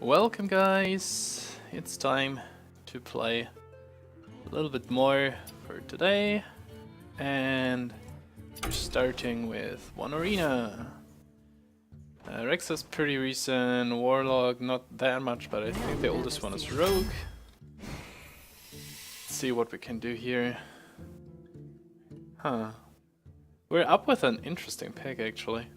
Welcome guys, it's time to play a little bit more for today, and we're starting with one arena. Rex is pretty recent, Warlock not that much, but I think the oldest one is Rogue. Let's see what we can do here. We're up with an interesting pick actually.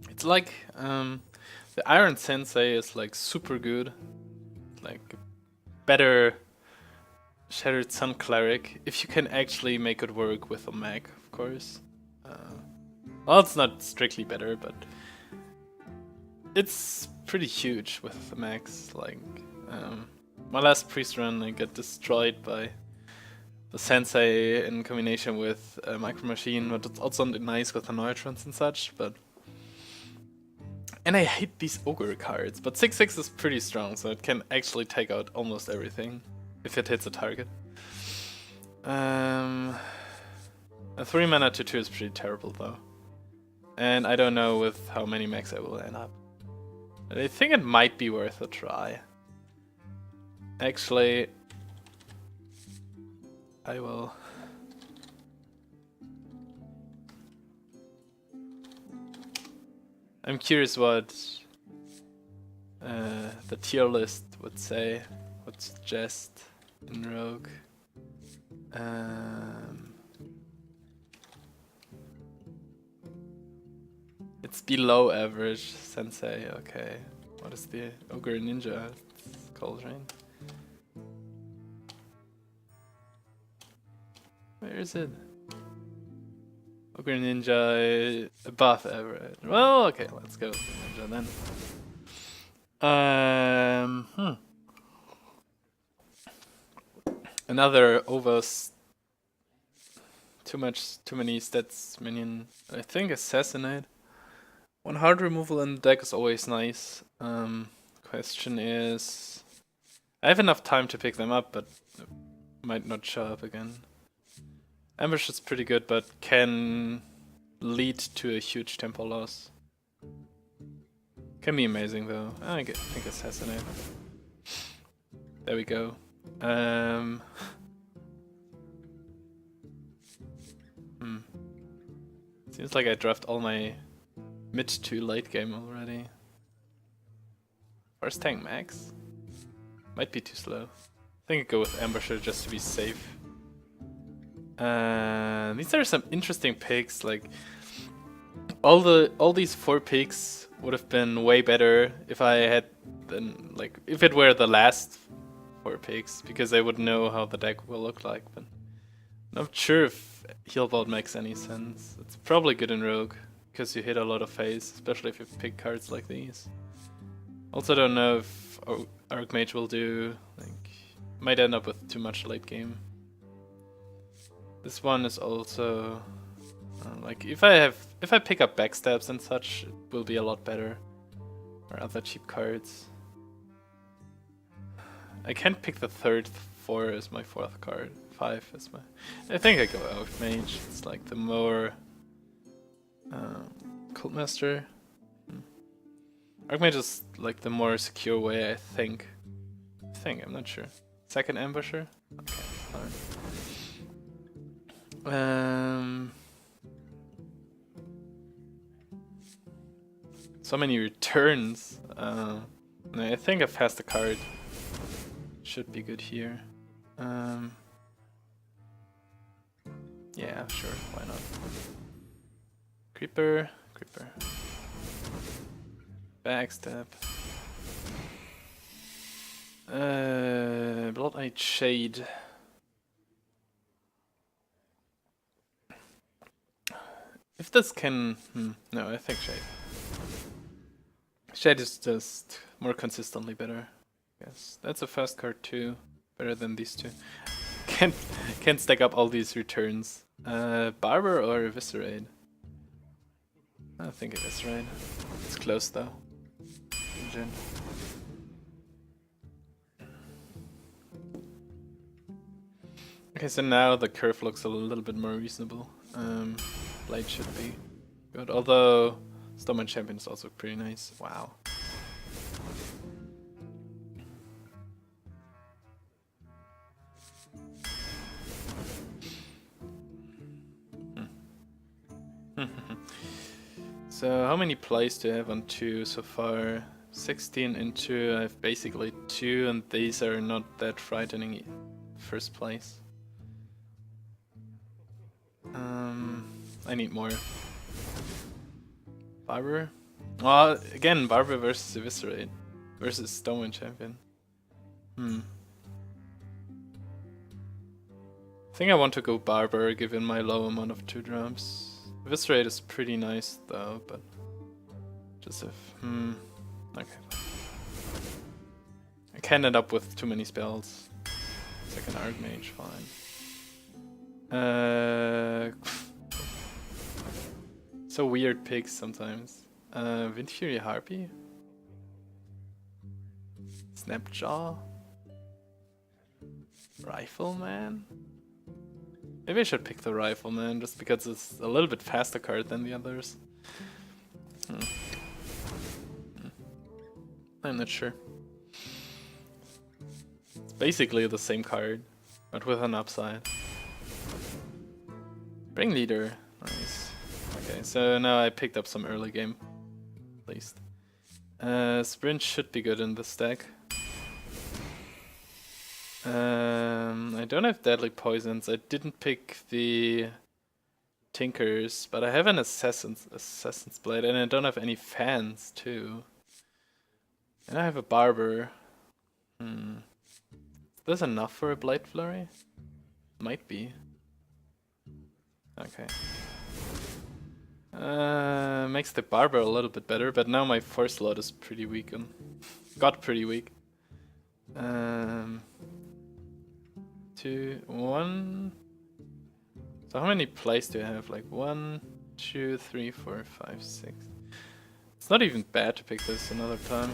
It's like the Iron Sensei is like super good, like better Shattered Sun Cleric if you can actually make it work with a Mage, of course. Well, it's not strictly better, but it's pretty huge with the Mags. Like my last priest run, I got destroyed by the Sensei in combination with Micro Machine, but it's also nice with the Neutrons and such. And I hate these Ogre cards, but 6/6 is pretty strong, so it can actually take out almost everything if it hits a target. A 3 mana 2/2 is pretty terrible though. And I don't know with how many max I will end up. But I think it might be worth a try. Actually, I will. I'm curious what the tier list would say, would suggest in Rogue. It's below average, Sensei, okay. What is the Ogre Ninja? It's called, right? Where is it? Ogre Ninja above average. Well, okay, let's go with the Ninja then. Another too many stats minion. I think Assassinate. 1 hard removal in the deck is always nice. Question is, I have enough time to pick them up, but it might not show up again. Ambush is pretty good, but can lead to a huge tempo loss. Can be amazing though. I think Assassinate. There we go. Seems like I draft all my mid to late game already. First tank max? Might be too slow. I think I go with Ambusher just to be safe. These are some interesting picks. Like all these 4 picks would have been way better if I had if it were the last 4 picks, because I would know how the deck will look like. But I'm not sure if Heal Vault makes any sense. It's probably good in Rogue because you hit a lot of phase, especially if you pick cards like these. Also, don't know if Archmage will do. Like, might end up with too much late game. This one is also like if I pick up backstabs and such, it will be a lot better. Or other cheap cards. I can't pick the third. 4 as my 4th card. 5 as my. I think I go Archmage. It's like the more Cultmaster. Archmage is like the more secure way, I think. I'm not sure. Second Ambusher. Okay, fine. So many returns. I think I passed the card. Should be good here. Yeah, sure, why not? Creeper. Backstab. Blood-Eyed Shade. If this can... no, I think Shade. Shade is just more consistently better. Yes, that's a fast card too. Better than these 2. Can't stack up all these returns. Barber or Eviscerate? I think Eviscerate. It's close though. Okay, so now the curve looks a little bit more reasonable. Blade should be good, although Stormwind Champion is also pretty nice. Wow. So how many plays do I have on 2 so far? 16 into I have basically 2, and these are not that frightening first place. I need more. Barber? Well, again, Barber versus Eviscerate versus Stormwind Champion. I think I want to go Barber given my low amount of 2 drops. Eviscerate is pretty nice though, but just if okay. I can't end up with too many spells. Second Archmage, fine. So weird picks sometimes. Wind Fury Harpy? Snapjaw? Rifleman? Maybe I should pick the Rifleman just because it's a little bit faster card than the others. I'm not sure. It's basically the same card, but with an upside. Bring Leader, nice. Okay, so now I picked up some early game, at least. Sprint should be good in this deck. I don't have Deadly Poisons. I didn't pick the Tinkers, but I have an Assassin's Blade, and I don't have any fans too. And I have a Barber. Is this enough for a Blade Flurry? Might be. Okay. Makes the Barber a little bit better, but now my Force Load is pretty weak and got pretty weak. 2, 1. So how many plays do I have? Like 1, 2, 3, 4, 5, 6. It's not even bad to pick this another time.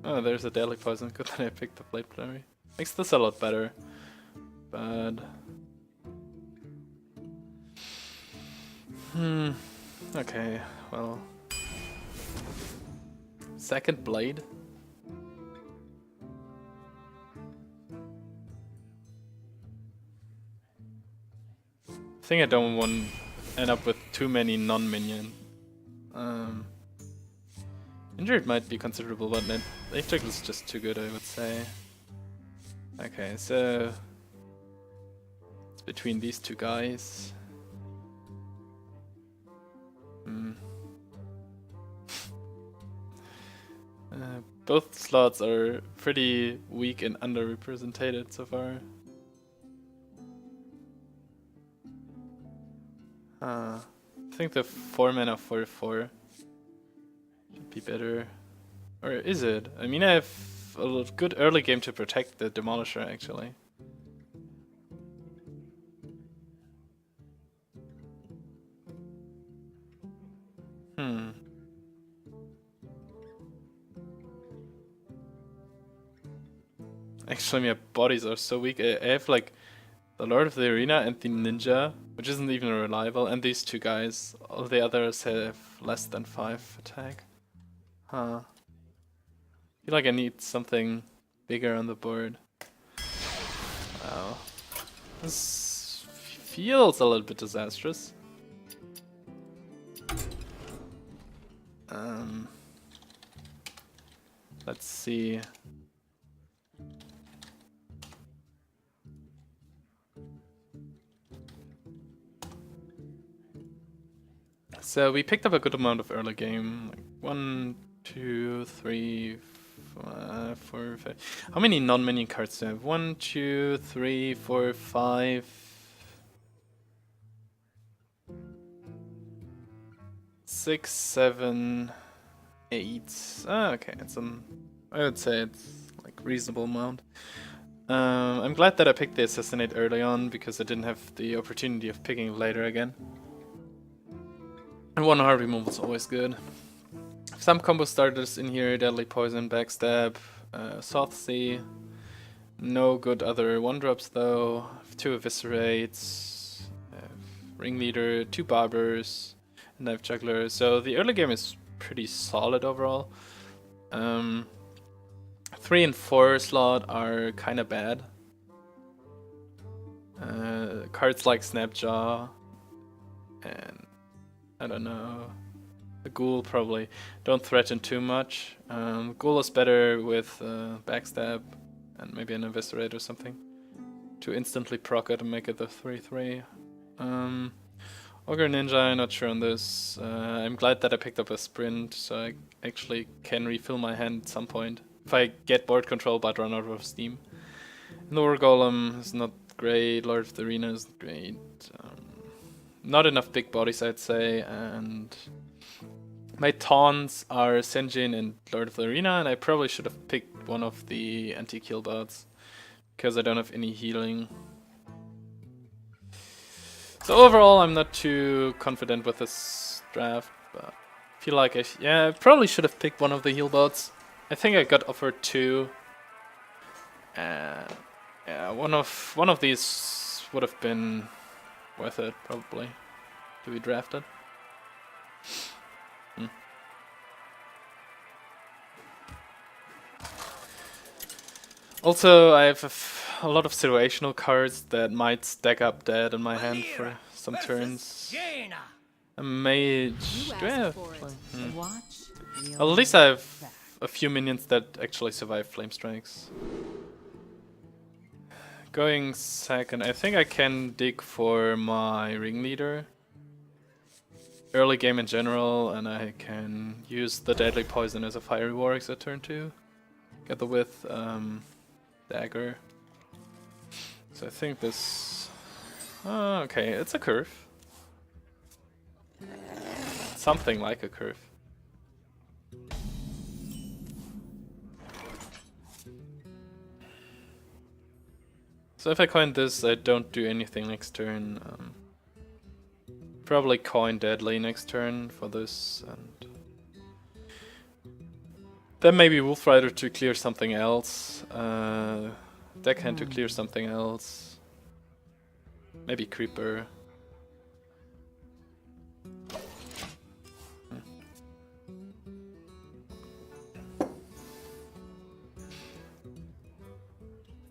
Oh, there's a Deadly Poison. Good that I picked the Blade Flurry. Makes this a lot better. But okay, well. Second Blade. I think I don't want to end up with too many non-minion. Injured might be considerable, but Electrical is just too good, I would say. Okay, so it's between these two guys. Both slots are pretty weak and underrepresented so far. I think the 4 mana 4/4 should be better. Or is it? I mean, I have a good early game to protect the Demolisher actually. Actually, my bodies are so weak. I have like the Lord of the Arena and the Ninja, which isn't even reliable, and these two guys. All the others have less than 5 attack. I feel like I need something bigger on the board. Wow. This feels a little bit disastrous. Let's see. So we picked up a good amount of early game. Like 1, 2, 3, 4, 5. How many non-minion cards do I have? 1, 2, 3, 4, 5. 6, 7, 8. Okay, it's I would say it's like reasonable amount. I'm glad that I picked the Assassinate early on because I didn't have the opportunity of picking it later again. And 1 hard removal is always good. Some combo starters in here: Deadly Poison, Backstab, Sothsea. No good other 1-drops though. 2 Eviscerates, I have Ringleader, 2 Barbers, and I have Juggler. So the early game is pretty solid overall. 3 and 4 slot are kinda bad. Cards like Snapjaw and I don't know, the Ghoul probably don't threaten too much. Ghoul is better with Backstab and maybe an Eviscerate or something to instantly proc it and make it the 3/3. Ogre Ninja, I'm not sure on this. I'm glad that I picked up a Sprint, so I actually can refill my hand at some point. If I get board control but run out of steam. Lower Golem is not great, Lord of the Arena is great. Not enough big bodies, I'd say, and my taunts are Senjin and Lord of the Arena, and I probably should have picked one of the anti-kill bots, because I don't have any healing. So overall, I'm not too confident with this draft, but I feel like I probably should have picked one of the heal bots. I think I got offered 2. Yeah, one of these would have been worth it probably to be drafted. Also, I have a lot of situational cards that might stack up dead in my hand for some turns. A Mage. Do I have? Well, at least I have a few minions that actually survive Flame Strikes. Going second, I think I can dig for my Ringleader. Early game in general, and I can use the Deadly Poison as a Fiery Warwick at turn 2. Get the with Dagger. So I think this... Oh, okay, it's a curve. Something like a curve. So if I coin this, I don't do anything next turn. Probably coin Deadly next turn for this, and then maybe Wolfrider to clear something else. Deckhand to clear something else. Maybe Creeper.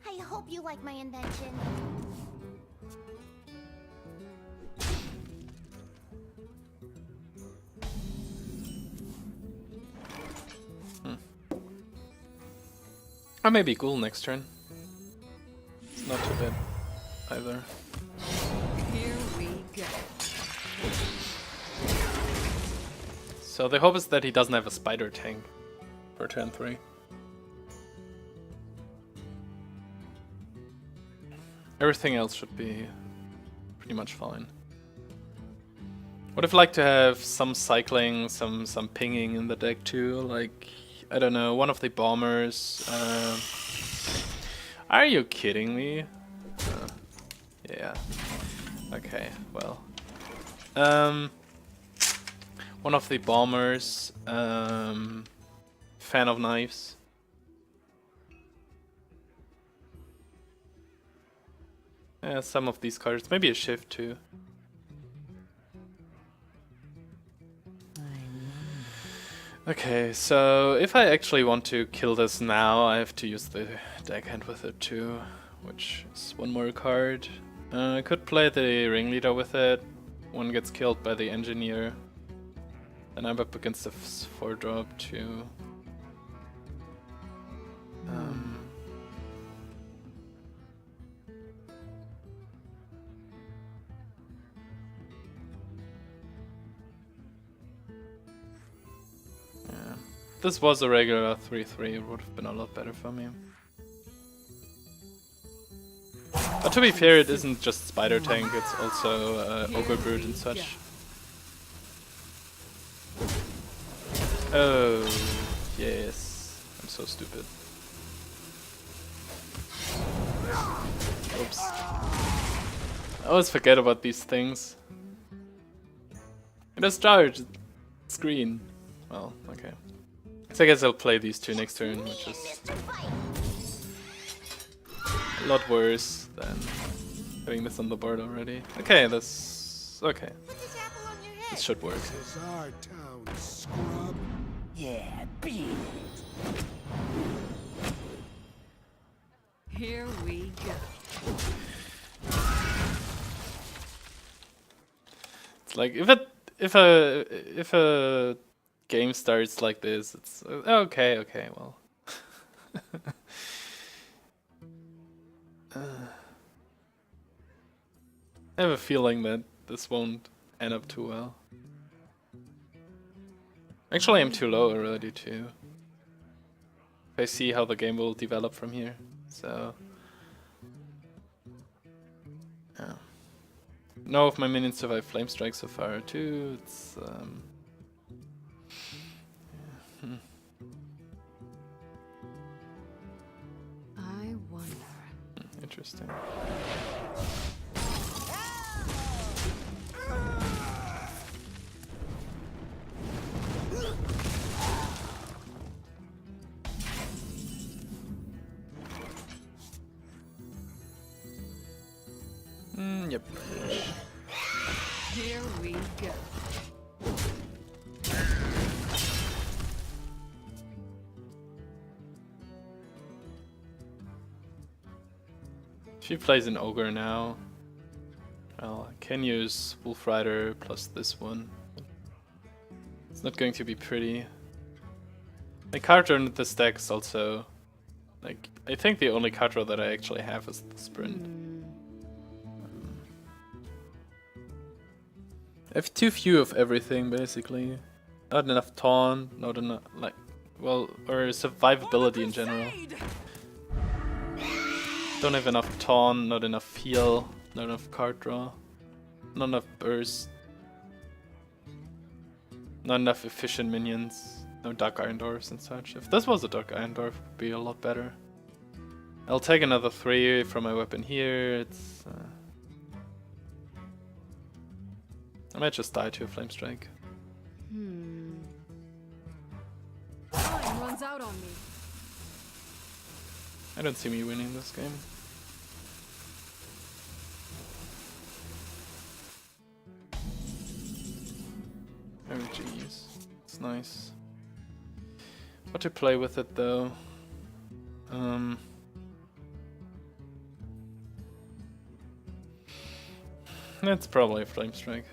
I hope you like my invention. Or maybe Ghoul next turn. It's not too bad either. Here we go. So the hope is that he doesn't have a Spider tank for turn 3. Everything else should be pretty much fine. Would have liked to have some cycling, some pinging in the deck too, like, I don't know, one of the bombers. Are you kidding me? Yeah. Okay, well. One of the bombers. Fan of Knives. Yeah, some of these cards. Maybe a shift too. Okay, so if I actually want to kill this now, I have to use the deckhand with it too, which is one more card. I could play the Ringleader with it. One gets killed by the Engineer. Then I'm up against the 4-drop too. If this was a regular 3/3, it would have been a lot better for me. But to be fair, it isn't just Spider Tank, it's also Ogre Brute and such. Oh, yes. I'm so stupid. Oops. I always forget about these things. It has charged. It's green. Well, okay. So I guess I'll play these two next turn, which is a lot worse than Having this on the board already. Okay, this... okay. Put this apple on your head. This should work. This is our town, scrub. Yeah, beat it. Here we go. It's like, if a game starts like this, it's... okay, well. I have a feeling that this won't end up too well. Actually, I'm too low already too. I see how the game will develop from here, so... yeah. No, if my minions survive Flame Strike so far too, it's... yeah. I wonder. Interesting. Yep. Here we go. She plays an ogre now. Well, I can use Wolf Rider plus this one. It's not going to be pretty. My card draw in this deck is also... like, I think the only card draw that I actually have is the Sprint. I have too few of everything, basically. Not enough taunt, not enough, like... well, or survivability in general. Don't have enough taunt, not enough heal, not enough card draw, not enough burst, not enough efficient minions, no Dark Iron Dwarfs and such. If this was a Dark Iron Dwarf, it would be a lot better. I'll take another 3 from my weapon here. It's I might just die to a Flame Strike. Time runs out on me. I don't see me winning this game. Oh jeez, it's nice. What to play with it though? It's probably a Flame Strike.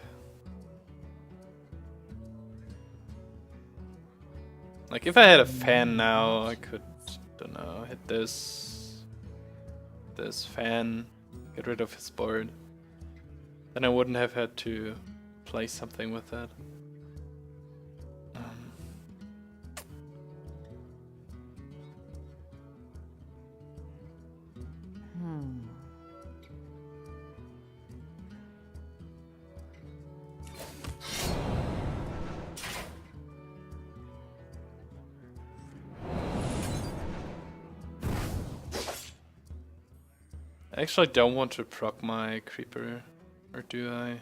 Like if I had a fan now, I could, don't know, hit this fan, get rid of his board. Then I wouldn't have had to play something with that. I actually don't want to proc my creeper, or do I?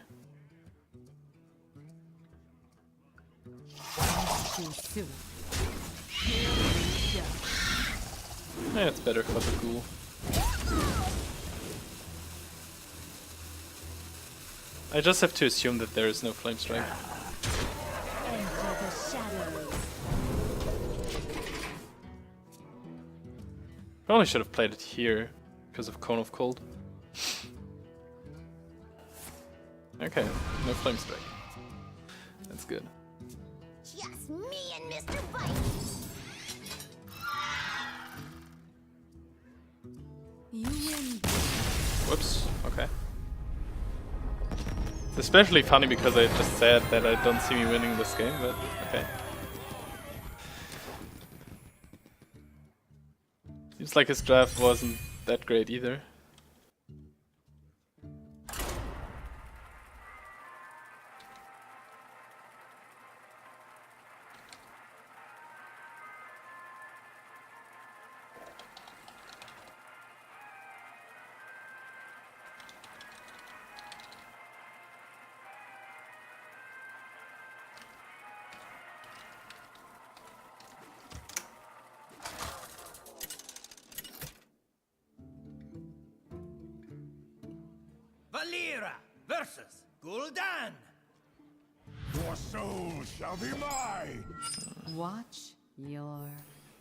Too soon. Here we go. Yeah, it's better for the ghoul. I just have to assume that there is no Flame Strike. Enter the shadows. Probably should have played it here because of Cone of Cold. Okay, no Flame Strike. That's good. Just me and Mr. Bite. You win. Whoops, okay. It's especially funny because I just said that I don't see me winning this game, but okay. Seems like his draft wasn't that great either. Valera versus Gul'dan. Your soul shall be mine! Watch your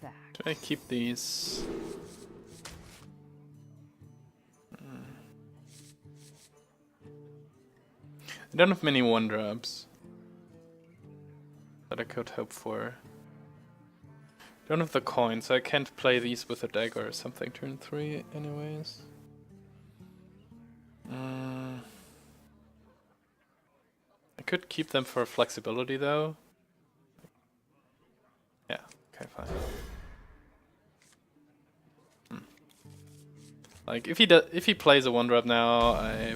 back. Do I keep these? I don't have many 1-drops that I could hope for. Don't have the coin, so I can't play these with a dagger or something turn 3 anyways. I could keep them for flexibility though. Yeah, okay, fine. Like if he plays a 1-drop now, I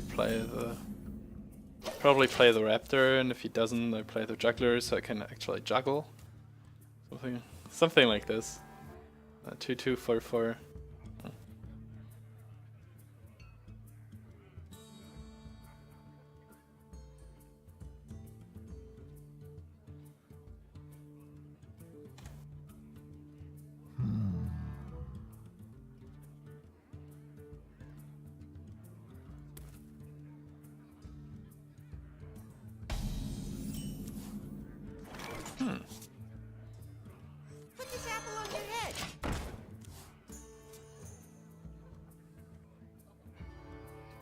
probably play the raptor, and if he doesn't, I play the juggler, so I can actually juggle. Something like this. 2/2 4/4. Put this apple on your head.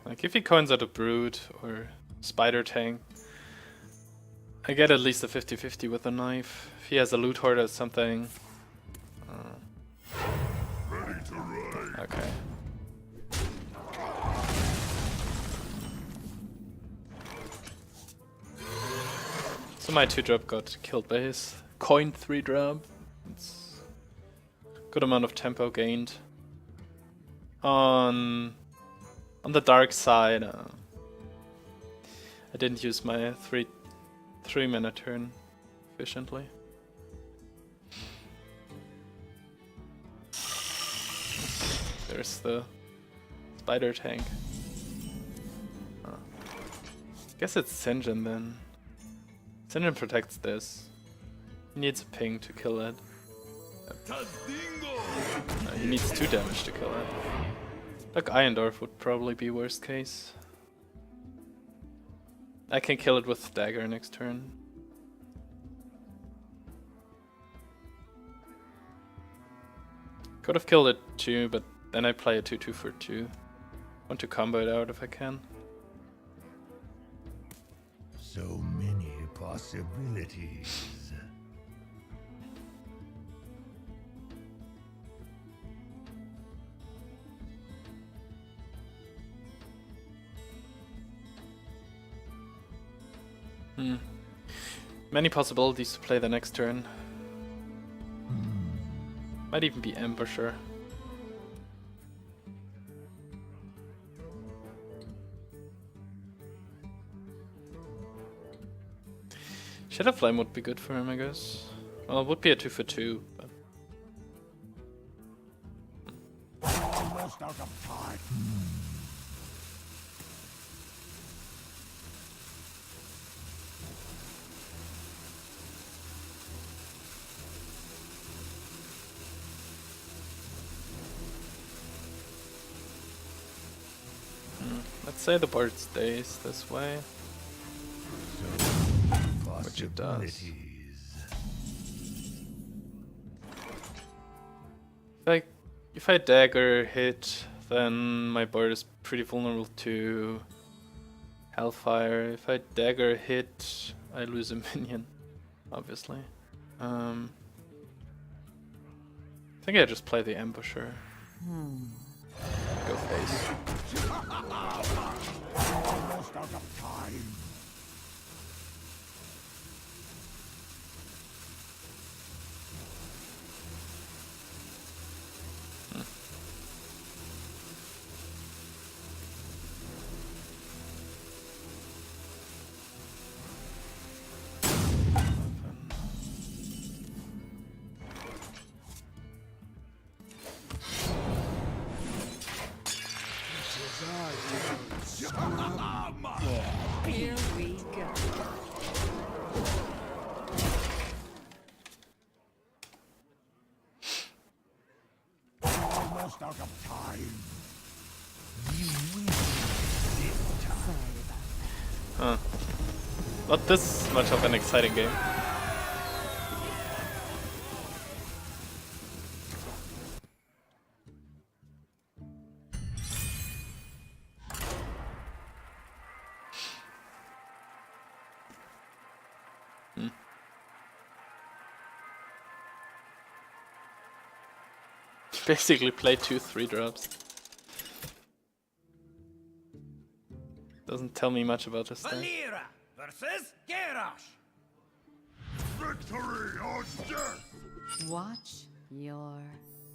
Like if he coins out a brood or spider tank, I get at least a 50-50 with a knife. If he has a loot hoard or something. Ready to ride! Okay. So my 2-drop got killed by his coin 3-drop. It's good amount of tempo gained. On the dark side, I didn't use my 3 mana turn efficiently. There's the spider tank. Guess it's Sinjin then. Sinjin protects this. He needs a ping to kill it. No, he needs 2 damage to kill it. Like Iondorf would probably be worst case. I can kill it with dagger next turn. Could have killed it too, but then I play a 2/2 for 2. Want to combo it out if I can. So many possibilities. Many possibilities to play the next turn. Might even be Ambusher. Shadow Flame would be good for him, I guess. Well, it would be a 2 for 2, but Almost out of time. let's say the board stays this way. Which it does. If I dagger hit, then my board is pretty vulnerable to Hellfire. If I dagger hit, I lose a minion, obviously. I think I just play the Ambusher. Go face. Almost out of time. Here we go. Almost out of time. First Not this much of an exciting game. Basically play 2 3-drops. Doesn't tell me much about this thing. Valera versus Garrosh. Victory or death! Watch your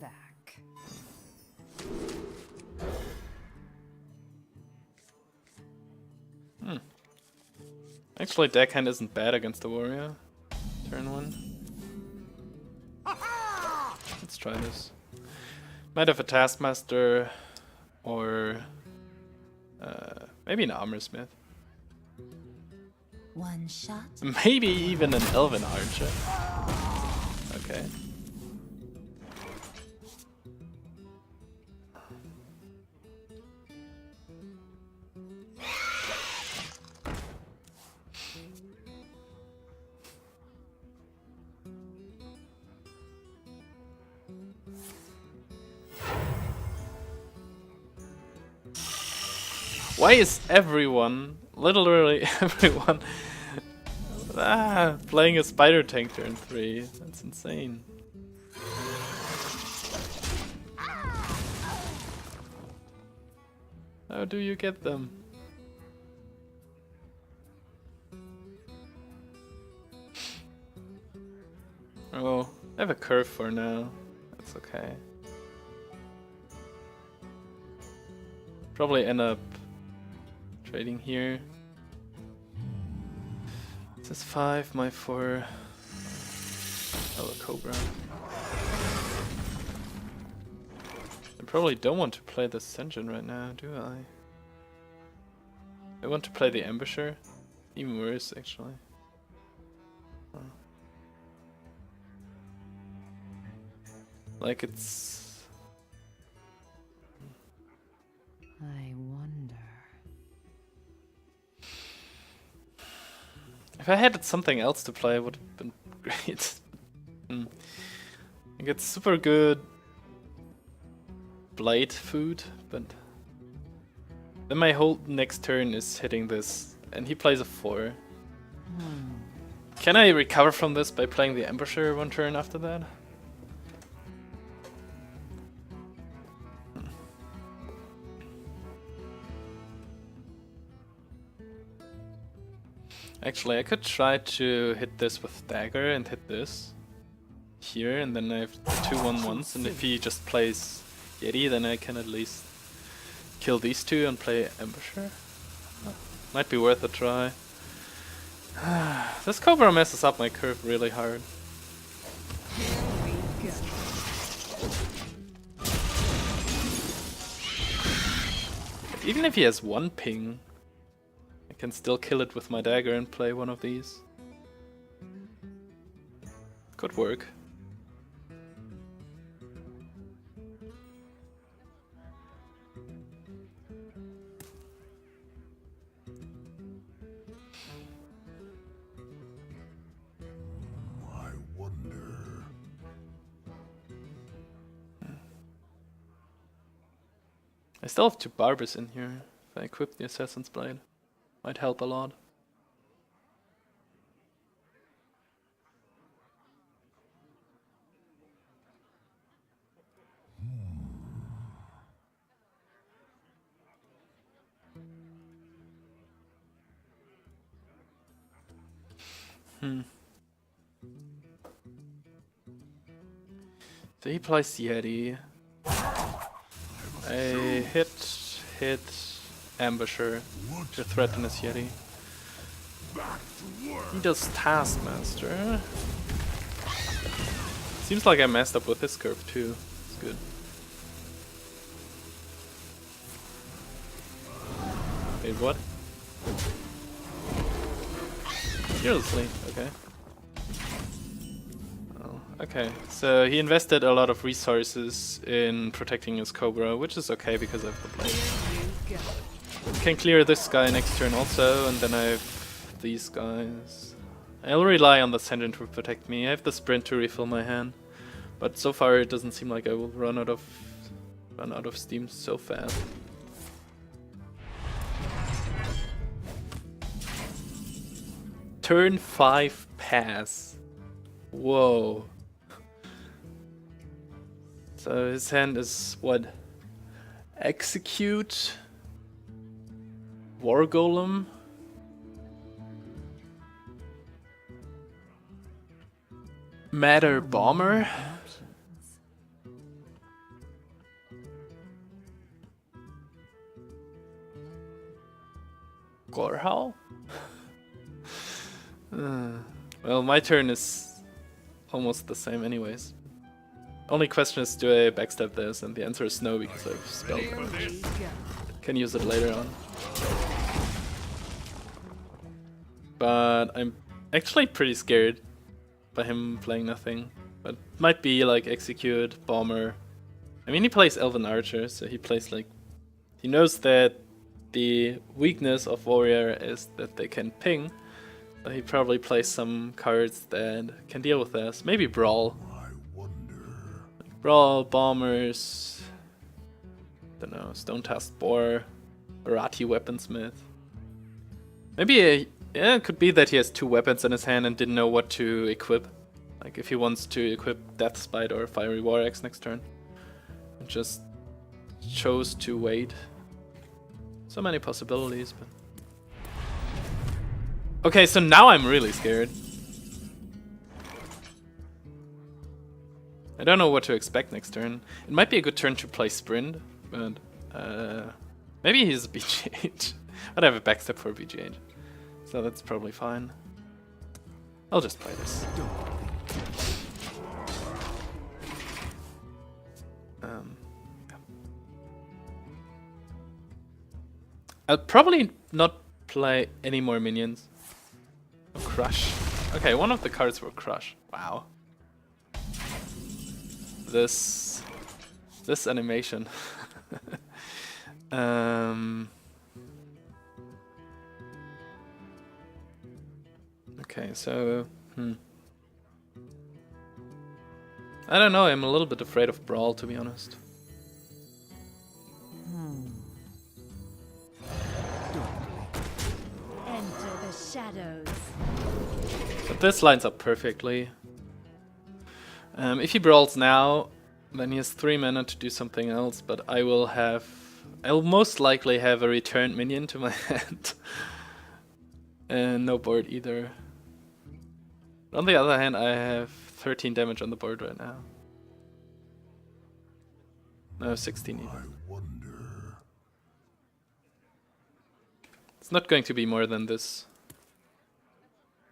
back. Actually, deckhand isn't bad against the warrior. Turn 1. Let's try this. Might have a taskmaster or maybe an armorsmith. One shot. Maybe even an elven archer. Okay. Why is everyone, literally everyone, playing a spider tank turn 3? That's insane. How do you get them? Oh, I have a curve for now. That's okay. Probably end up trading here. This is 5, my 4. Oh, a Cobra. I probably don't want to play the Senjin right now, do I? I want to play the Ambusher. Even worse, actually. Oh. Like it's... I wonder. If I had something else to play, it would have been great. I get super good blade food, but then my whole next turn is hitting this, and he plays a 4. Can I recover from this by playing the Ambusher one turn after that? Actually, I could try to hit this with dagger and hit this here, and then I have 2 1/1s, and if he just plays Yeti, then I can at least kill these 2 and play Ambusher. Might be worth a try. This Cobra messes up my curve really hard. Even if he has 1 ping, I can still kill it with my dagger and play one of these. Could work. I wonder. I still have 2 barbers in here. If I equip the Assassin's Blade, might help a lot. So he plays Yeti. I hit Ambusher to threaten his Yeti. He does Taskmaster. Seems like I messed up with his curve too. It's good. Wait, what? Seriously? Okay. Oh, okay. So he invested a lot of resources in protecting his Cobra, which is okay because I have the blade. Can clear this guy next turn also, and then I have these guys. I'll rely on the Ascendant to protect me. I have the Sprint to refill my hand, but so far it doesn't seem like I will run out of steam so fast. Turn 5 pass. Whoa. So his hand is what? Execute. War Golem. Matter Bomber. Gorehowl? Well, my turn is almost the same anyways. Only question is, do I backstab this? And the answer is no, because I've spelled damage. Can use it later on. But I'm actually pretty scared by him playing nothing. But might be like Execute, Bomber. I mean, he plays Elven Archer, so he plays like... He knows that the weakness of Warrior is that they can ping. So he probably plays some cards that can deal with this. Maybe Brawl. I wonder. Like Brawl, Bombers... Don't know, Stone Tusked Boar, Arati Weaponsmith. Maybe yeah, it could be that he has 2 weapons in his hand and didn't know what to equip. Like if he wants to equip Death Spite or Fiery War Axe next turn. And just chose to wait. So many possibilities, but... Okay, so now I'm really scared. I don't know what to expect next turn. It might be a good turn to play Sprint, but maybe he's BGH. I'd have a backstep for BGH, so that's probably fine. I'll just play this. I'll probably not play any more minions. Oh, Crush. Okay, one of the cards were Crush. Wow. This animation. Okay, so I don't know. I'm a little bit afraid of Brawl, to be honest. Enter the shadows. But this lines up perfectly. If he brawls now, then he has 3 mana to do something else, but I'll most likely have a returned minion to my hand. And no board either. On the other hand, I have 13 damage on the board right now. No, 16 even. I wonder. It's not going to be more than this.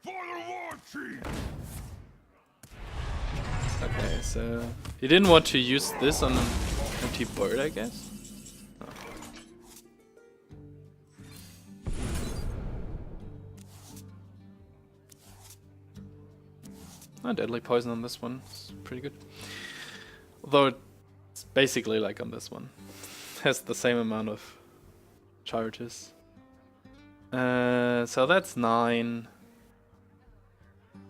For the war chief! Okay, so he didn't want to use this on an empty board, I guess. Oh. Oh, Deadly Poison on this one. It's pretty good. Although it's basically like on this one. Has the same amount of charges. So that's 9.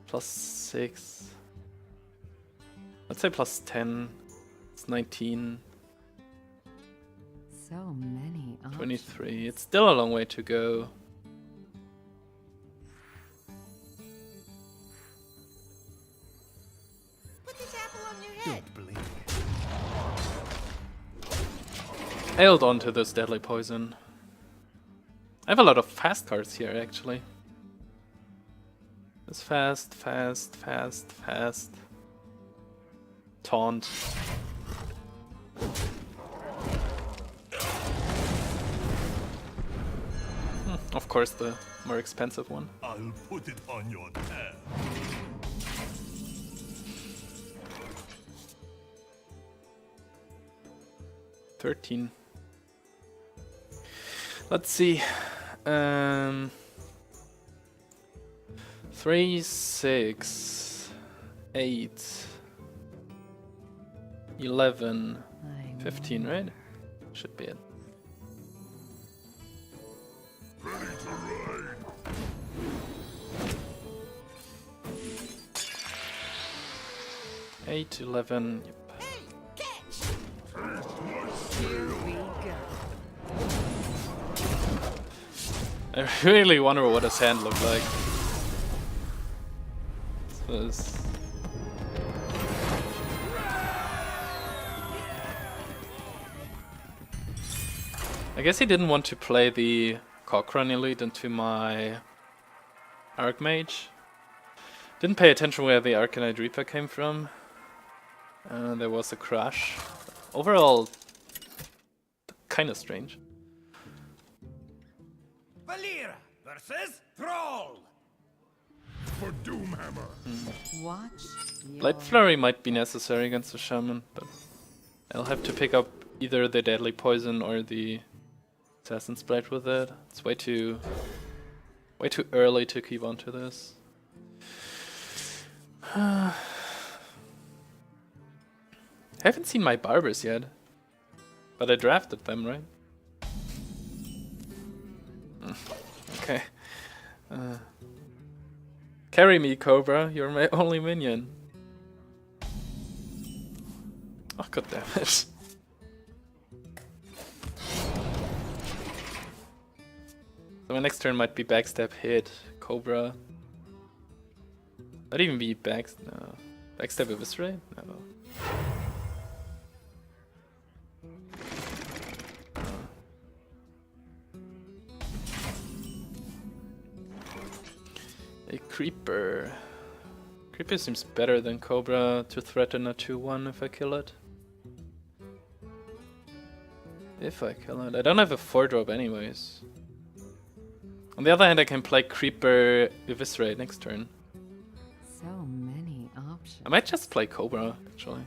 Plus 6. Let's say plus 10. It's 19. So many options. 23. It's still a long way to go. Put this apple on your head. I held on to this Deadly Poison. I have a lot of fast cards here, actually. It's fast, fast, fast, fast. Taunt. Of course, the more expensive one. I'll put it on your tab. $13. Let's see. 3, 6, 8, 11, 15, right? Should be it. 8, 11. Yep. Hey, catch! Here we go. I really wonder what his hand looked like. This. I guess he didn't want to play the Cochrane Elite into my Archmage. Didn't pay attention where the Arcanite Reaper came from. There was a crash. Overall, kind of strange. Valera versus Troll. For Doomhammer. Watch your Blade Flurry might be necessary against the Shaman, but I'll have to pick up either the Deadly Poison or the Assassin's Blade with it. It's way too early to keep on to this. I haven't seen my barbers yet, but I drafted them, right? Okay. Carry me, Cobra. You're my only minion. Oh, god damn it. So my next turn might be backstab, hit, Cobra. Might even be no. Backstab, eviscerate? No. A Creeper. Creeper seems better than Cobra to threaten a 2-1 if I kill it. If I kill it. I don't have a 4-drop anyways. On the other hand, I can play Creeper Eviscerate next turn. so many options. I might just play Cobra, actually.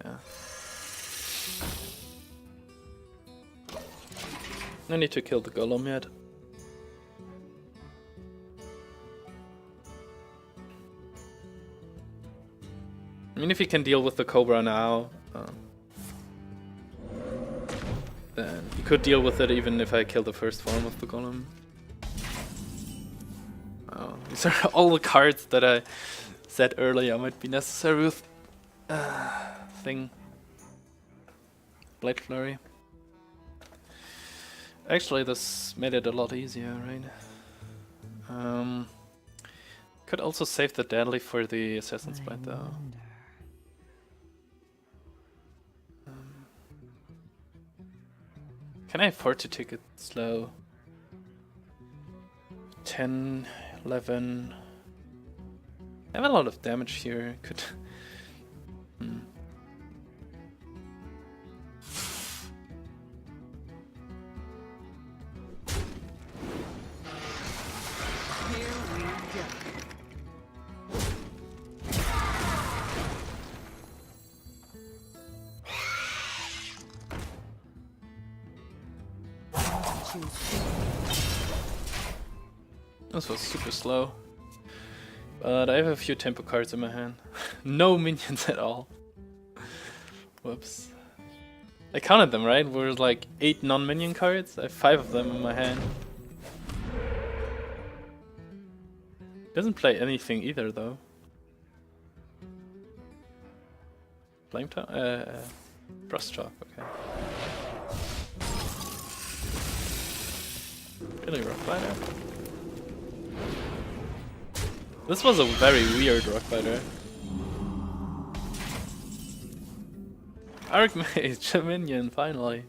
Yeah. No need to kill the Golem yet. I mean, if you can deal with the Cobra now, then you could deal with it even if I kill the first form of the Golem. Oh, these are all the cards that I said earlier might be necessary with thing. Blade Flurry. Actually, this made it a lot easier, right? Could also save the Deadly for the Assassin's Blade, though. Can I afford to take it slow? 10, 11. I have a lot of damage here. Could. Here we go. This was super slow. But I have a few tempo cards in my hand. No minions at all. Whoops. I counted them, right? We're like 8 non-minion cards. I have 5 of them in my hand. Doesn't play anything either, though. Flame Talk? Frost Talk, okay. Really rough fighter. This was a very weird rock fighter. Archmage, minion, finally.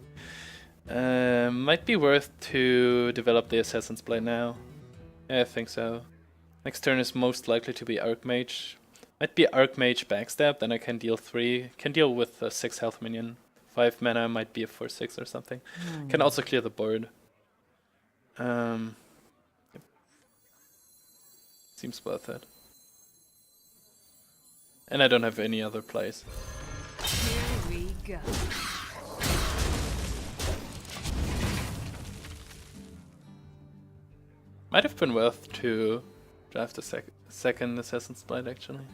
Might be worth to develop the Assassin's Blade now. Yeah, I think so. Next turn is most likely to be Archmage. Might be Archmage backstab, then I can deal 3. Can deal with a 6 health minion. 5 mana might be a 4/6 or something. Can also clear the board. Yep. Seems worth it. And I don't have any other plays. Here we go. Might have been worth to draft a second Assassin's Blade, actually.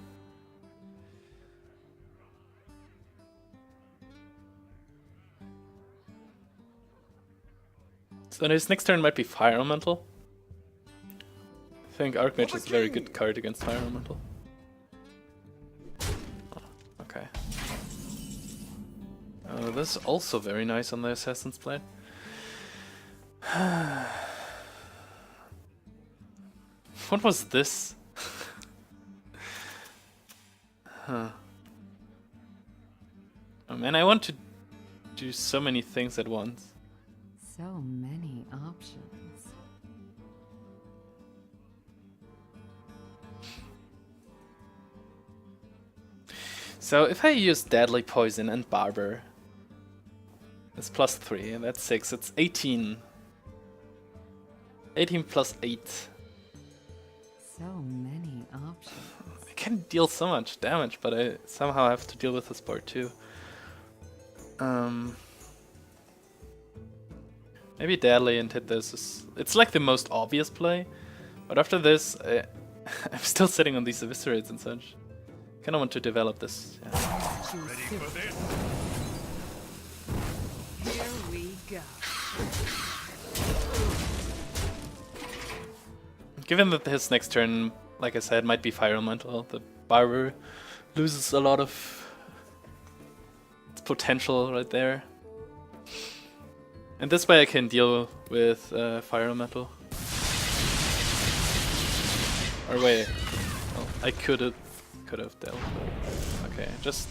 So his next turn might be Fire Elemental. I think Archmage is a very good card against Fire Elemental. Oh. This is also very nice on the Assassin's Blade. What was this? Huh. Oh man, I want to do so many things at once. So many options. So if I use Deadly Poison and Barber, it's +3, and that's 6, it's 18. 18 plus 8. So many options. I can deal so much damage, but I somehow have to deal with this board too. Maybe Deadly and hit this is... It's like the most obvious play, but after this, I'm still sitting on these Eviscerates and such. Kinda want to develop this. Yeah. Ready for this? Here we go. Given that his next turn, like I said, might be Fire Elemental, the Barber loses a lot of its potential right there. And this way I can deal with Fire Elemental. Or wait, well, I could have dealt with. Okay, just...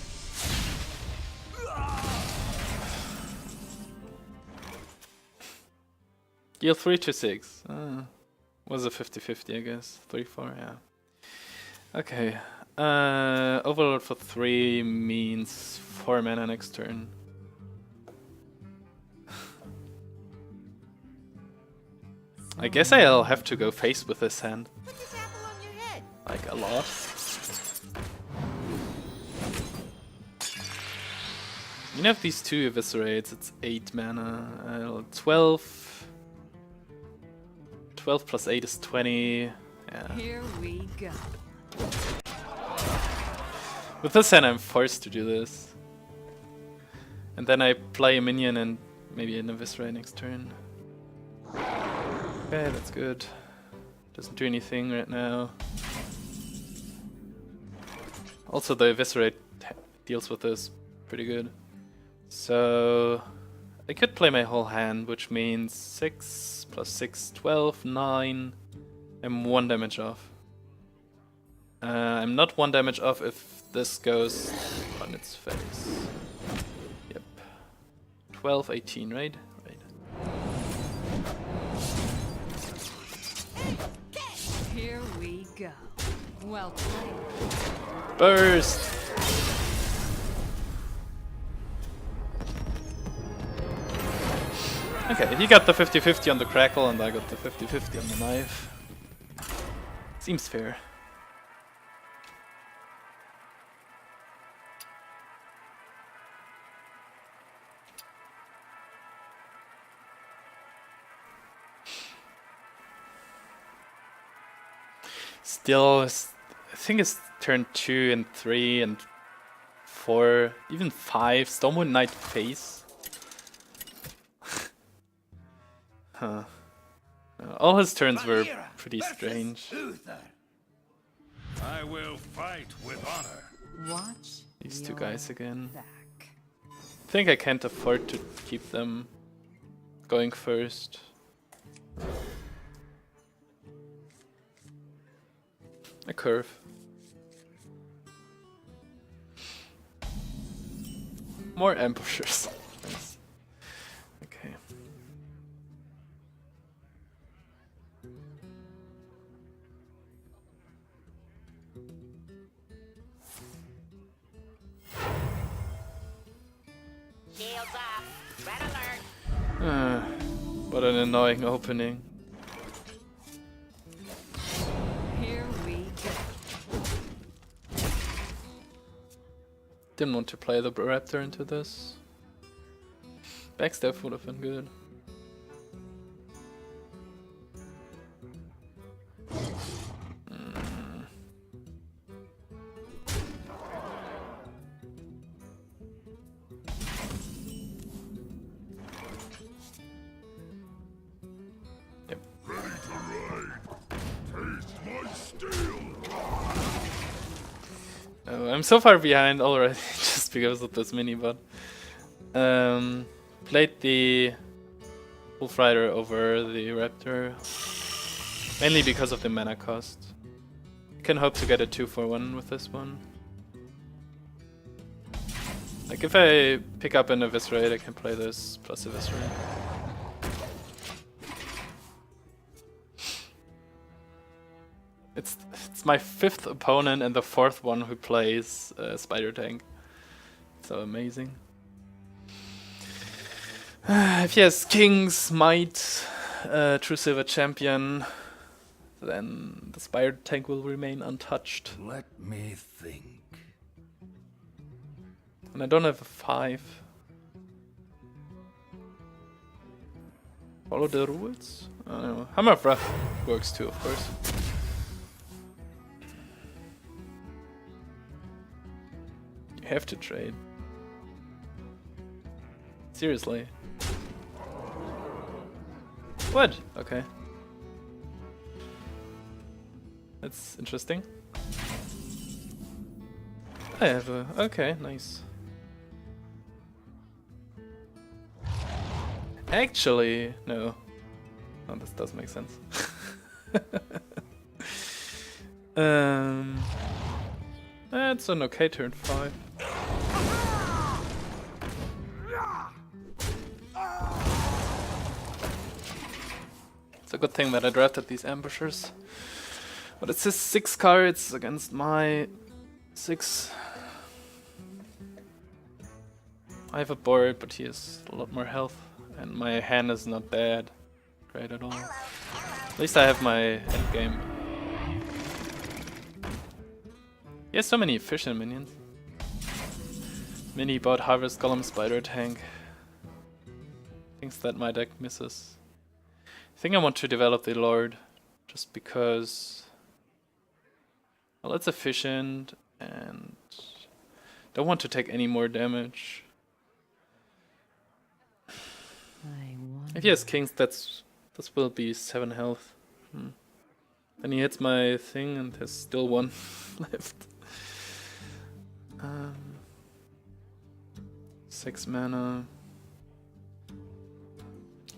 Deal 3 to 6. Was a 50-50, I guess. 3-4, yeah. Okay. Overload for 3 means 4 mana next turn. I guess I'll have to go face with this hand. Put this apple on your head. Like a lot. You have these 2 Eviscerates, it's 8 mana. 12. 12 plus 8 is 20. Yeah. Here we go. With this hand, I'm forced to do this. And then I play a minion and maybe an Eviscerate next turn. Okay, that's good. Doesn't do anything right now. Also, the Eviscerate deals with this pretty good. So I could play my whole hand, which means 6 plus 6, 12, 9. I'm 1 damage off. I'm not 1 damage off if this goes on its face. Yep. 12, 18, right? Right. Here we go. Well played. Burst! Okay, he got the 50-50 on the crackle and I got the 50-50 on the knife. Seems fair. Still, I think it's turn 2 and 3 and 4, even 5. Stormwind Knight face. Huh. All his turns were pretty strange. I will fight with honor. Watch These 2 your guys again. back. I think I can't afford to keep them going first. A curve. More ambushers. Nice. Okay. Shields up. Red alert. What an annoying opening. Here we go. Didn't want to play the Raptor into this. Backstab would have been good. Yep. Ready to ride. Taste my steel. Oh, I'm so far behind already just because of this mini bot. Played the Wolf Rider over the Raptor, mainly because of the mana cost. Can hope to get a 2-for-1 with this one. Like if I pick up an Eviscerate, I can play this plus Eviscerate. It's my 5th opponent and the 4th one who plays Spider Tank. So amazing. If he has Kings, Might, True Silver Champion, then the Spider Tank will remain untouched. Let me think. And I don't have a 5. Follow the rules? I don't know. Hammer of Wrath works too, of course. You have to trade. Seriously. What? Okay. That's interesting. I have a... okay, nice. Actually, no. Oh, this does make sense. That's an okay turn 5. It's a good thing that I drafted these ambushers. But it's his 6 cards against my 6. I have a board, but he has a lot more health. And my hand is not bad. Great at all. At least I have my end game. He has so many efficient minions. Mini bot, Harvest Golem, Spider Tank. Things that my deck misses. I think I want to develop the Lord. Just because... well, it's efficient and... don't want to take any more damage. If he has Kings, this will be 7 health. Then he hits my thing and there's still 1 left. 6 mana.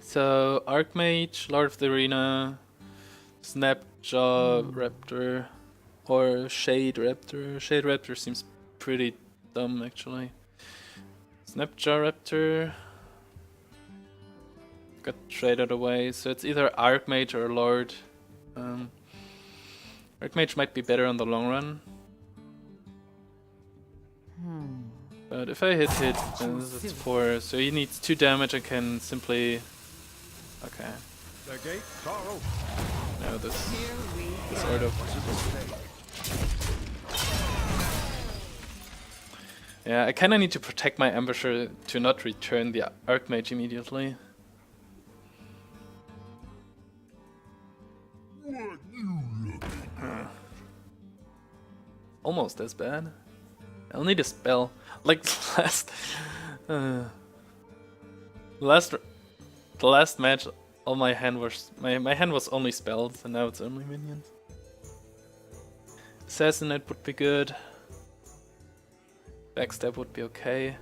So Archmage, Lord of the Arena, Snapjaw Raptor, or Shade Raptor. Shade Raptor seems pretty dumb actually. Snapjaw Raptor got traded away, so it's either Archmage or Lord. Archmage might be better on the long run. But if I hit, then this is 4, so he needs 2 damage and can simply... okay. The gates are open. No, this sort of... yeah, I kinda need to protect my Ambusher to not return the Archmage immediately. Almost as bad. I'll need a spell. Like the last match, all my hand was my hand was only spells, and now it's only minions. Assassinate would be good. Backstab would be okay.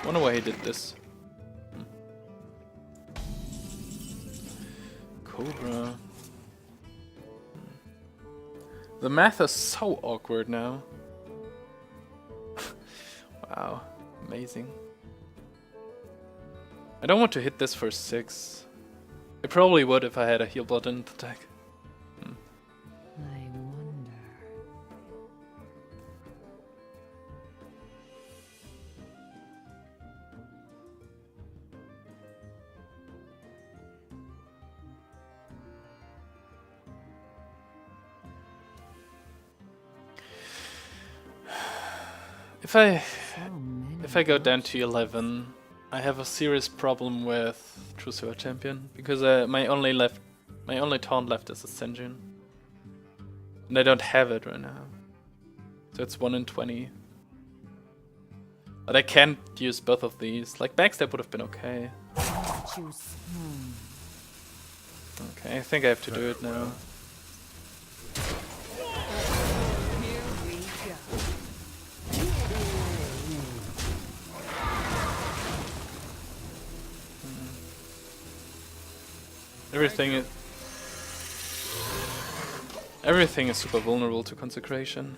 Wonder why he did this. Cobra. The math is so awkward now. Wow, amazing. I don't want to hit this for 6. I probably would if I had a heal button in the deck. I wonder. If I go down to 11, I have a serious problem with True Silver Champion because my only taunt left is Ascension, and I don't have it right now. So it's 1 in 20. But I can't use both of these. Like backstab would have been okay. Okay, I think I have to do it now. Here we go. Everything is super vulnerable to consecration.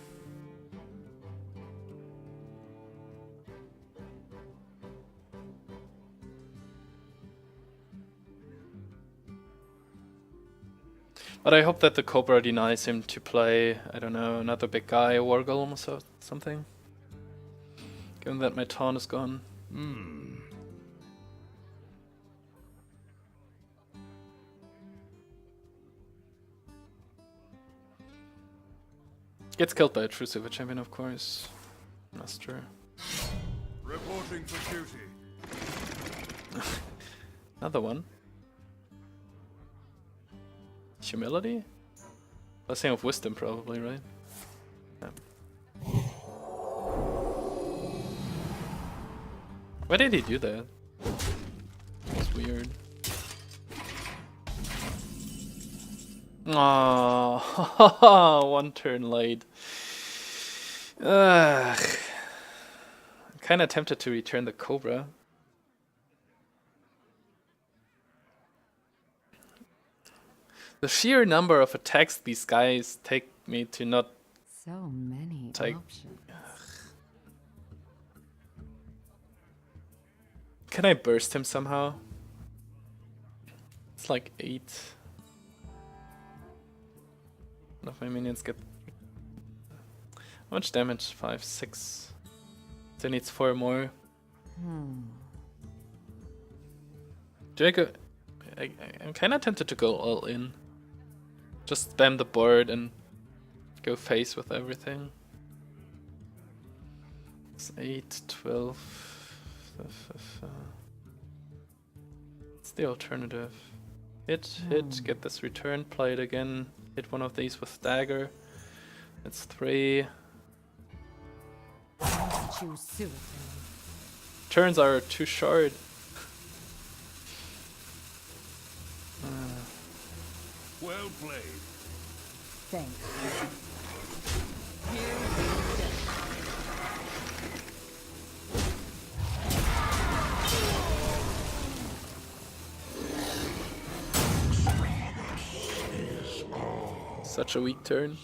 But I hope that the Cobra denies him to play, I don't know, another big guy, Wargolem or something. Given that my taunt is gone. Gets killed by a true silver champion, of course. Master. Reporting for duty. Another one. Humility? Blessing of Wisdom, probably, right? Yeah. Why did he do that? It's weird. Aww, one turn late. Ugh. I'm kinda tempted to return the Cobra. The sheer number of attacks these guys take me to not So many take. options. Can I burst him somehow? It's like 8. None of my minions get. How much damage? 5, 6. So it needs 4 more. Do I go? I'm kinda tempted to go all in. Just spam the board and go face with everything. It's 8, 12. It's the alternative. Hit, get this return, play it again, hit one of these with dagger. It's 3. Choose suicide. Turns are too short. Well played. Thanks. Here we go. Such a weak turn.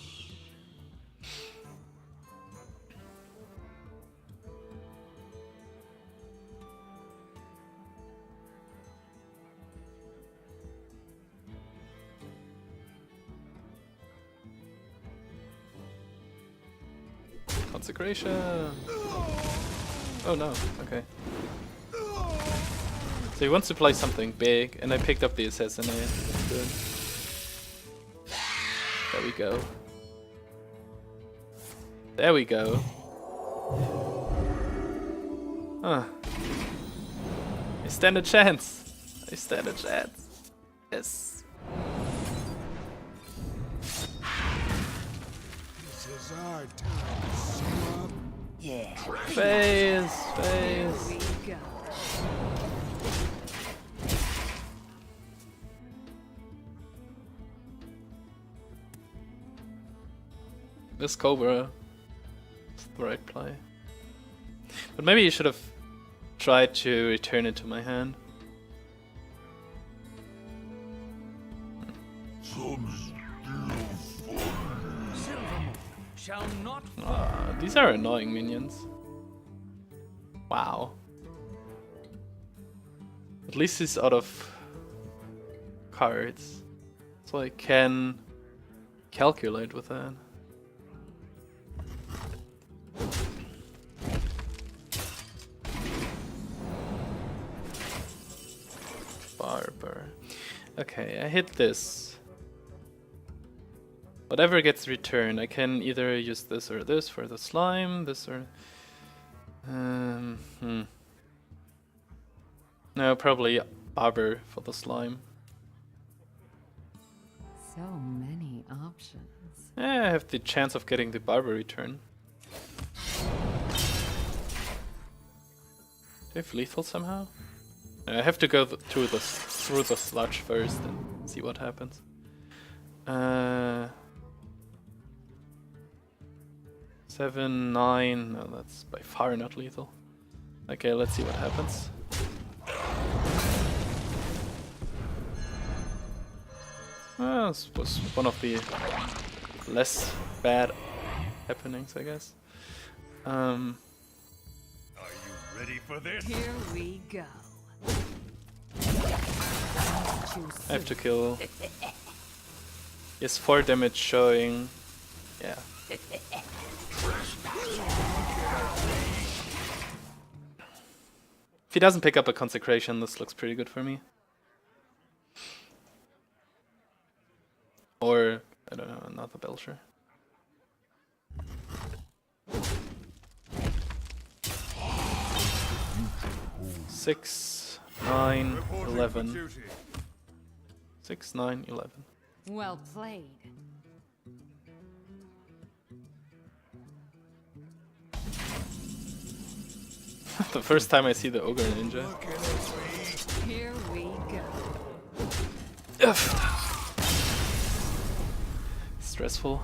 Consecration. Oh no, okay. So he wants to play something big, and I picked up the assassinate. That's good. There we go. There we go. Huh. I stand a chance. I stand a chance. Yes. This is our time to sum up. Yeah. Phase. Here we go. This Cobra is the right play. But maybe you should have tried to return it to my hand. Shall not These are annoying minions. Wow. At least he's out of cards. So I can calculate with that. Barber. Okay, I hit this. Whatever gets returned, I can either use this or this for the slime, this or... No, probably Barber for the slime. So many options. Yeah, I have the chance of getting the Barber return. Do I have lethal somehow? No, I have to go through the sludge first and see what happens. 7, 9. No, that's by far not lethal. Okay, let's see what happens. This was one of the less bad happenings, I guess. Are you ready for this? Here we go. I have to kill. Yes, 4 damage showing. Yeah. If he doesn't pick up a consecration, this looks pretty good for me. Or, I don't know, another Belcher. Six, 9, Reporting 11. for duty. 6, 9, 11. Well played. The first time I see the Ogre Ninja. Here we go. Ugh. Stressful.